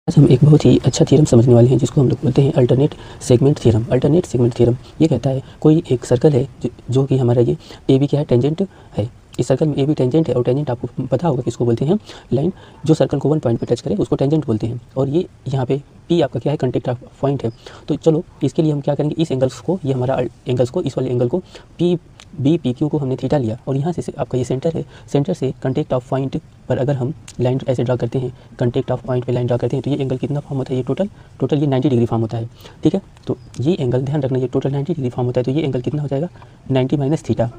आज हम एक बहुत ही अच्छा थ्योरम समझने वाले हैं जिसको हम लोग बोलते हैं alternate segment theorem. Alternate segment theorem ये कहता है कोई एक सर्कल है जो कि हमारा ये ए बी क्या है, टेंजेंट है। इस सर्कल में ए बी टेंजेंट है और टेंजेंट आपको पता होगा किसको बोलते हैं, लाइन जो सर्कल को वन पॉइंट पे टच करे उसको टेंजेंट बोलते हैं। और ये यहाँ पे पी आपका क्या है, कांटेक्ट ऑफ पॉइंट है। तो चलो इसके लिए हम क्या करेंगे, इस एंगल्स को, ये हमारा एंगल्स को, इस वाले एंगल को पी बी पी क्यू को हमने थीटा लिया और यहाँ से आपका ये सेंटर है, सेंटर से कांटेक्ट ऑफ पॉइंट पर अगर हम लाइन ऐसे ड्रा करते हैं, कांटेक्ट ऑफ पॉइंट पे लाइन ड्रा करते हैं तो ये एंगल कितना फॉर्म होता है, ये टोटल ये 90 डिग्री फॉर्म होता है। ठीक है, तो ये एंगल ध्यान रखना, ये टोटल 90 डिग्री फॉर्म होता है। तो ये एंगल कितना हो जाएगा, 90 माइनस थीटा।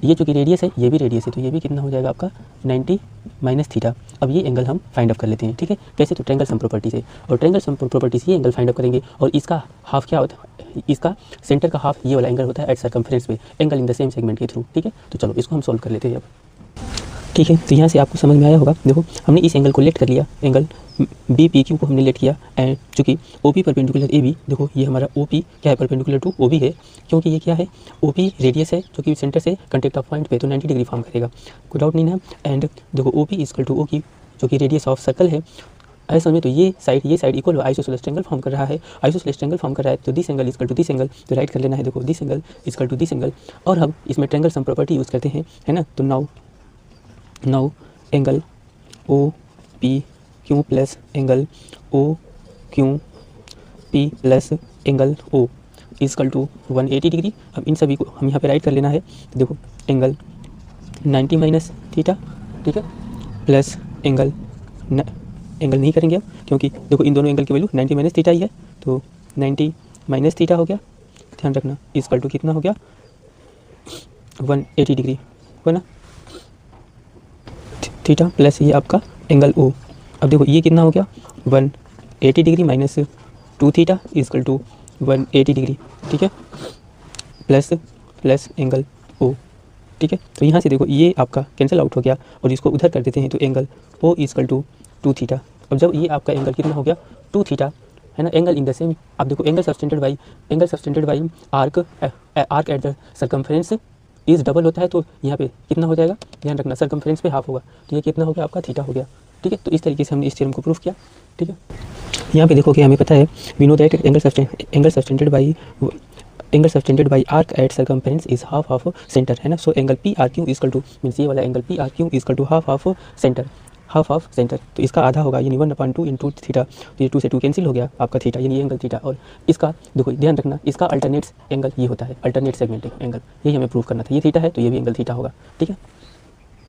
ये जो कि रेडियस है ये भी रेडियस है, तो ये भी कितना हो जाएगा आपका 90 माइनस थीटा। अब ये एंगल हम फाइंड आउट कर लेते हैं। ठीक है, कैसे, तो ट्रायंगल सम प्रॉपर्टी से। और ट्रायंगल सम प्रॉपर्टी से ये एंगल फाइंड आउट करेंगे और इसका हाफ क्या होता है, इसका सेंटर का हाफ ये वाला एंगल होता है एट सर्कमफ्रेंस पे, angle in the same segment के थ्रू। ठीक है, तो चलो इसको हम सॉल्व कर लेते हैं अब। ठीक है, तो यहाँ से आपको समझ में आया होगा। देखो हमने इस एंगल को लेट कर लिया, एंगल बी पी क्यू को हमने लेट किया एंड चूँकि O P perpendicular A B, देखो ये हमारा ओ पी क्या है, परपेंडिकुलर टू ओ बी है, क्योंकि ये क्या है, ओ पी रेडियस है जो कि सेंटर से कांटेक्ट ऑफ पॉइंट पे तो 90 डिग्री फॉर्म करेगा, कोई डाउट नहीं ना। एंड देखो O P equal to O की जो कि रेडियस ऑफ सर्कल है, ऐसे समझे तो ये side equal isosceles triangle form कर रहा है, आइसोसेलेस ट्रायंगल फॉर्म कर रहा है, तो this angle equal to this angle, तो राइट कर लेना है। देखो this angle equal to this angle और हम इसमें ट्रायंगल सम प्रॉपर्टी यूज़ करते हैं, है ना। तो now angle O P Q plus angle O Q P plus angle O equal to 180 degree. अब इन सभी को हम यहाँ पे राइट कर लेना है। तो देखो एंगल 90 माइनस थीटा, ठीक है, प्लस एंगल नहीं करेंगे अब, क्योंकि देखो इन दोनों एंगल की वैल्यू 90 माइनस थीटा ही है, तो 90 माइनस थीटा हो गया, ध्यान रखना, इक्वल टू कितना हो गया, 180 डिग्री हो ना, थीटा प्लस ये आपका एंगल ओ। अब देखो ये कितना हो गया, 180 degree minus 2 theta equal to 180 degree, ठीक है, प्लस एंगल ओ। ठीक है, तो यहाँ से देखो ये आपका कैंसिल आउट हो गया और इसको उधर कर देते हैं, तो angle O equal to 2 theta. अब जब ये आपका एंगल कितना हो गया, 2 थीटा, है ना, एंगल इन द सेम, आप देखो angle subtended by arc at the circumference is double होता है, तो यहाँ पे कितना हो जाएगा, ध्यान रखना, सर्कमफ्रेंस पे हाफ होगा, तो ये कितना हो गया आपका, थीटा हो गया। ठीक है, तो इस तरीके से हमने इस थ्योरम को प्रूफ किया। ठीक है, यहाँ पे देखो कि हमें पता है, we know that angle subtended by arc at circumference is half of centre, है ना। So angle P R Q equal to means ये वाला angle P R Q equal to half of centre, तो इसका आधा होगा, यानी 1/2 इंटू थीटा, तो ये 2 से 2 कैंसिल हो गया आपका थीटा, यानी ये एंगल थीटा। और इसका देखो ध्यान रखना, इसका अल्टरनेट एंगल ये होता है, अल्टरनेट सेगमेंट एंगल, यही हमें प्रूव करना था, ये थीटा है तो ये भी एंगल थीटा होगा। ठीक है।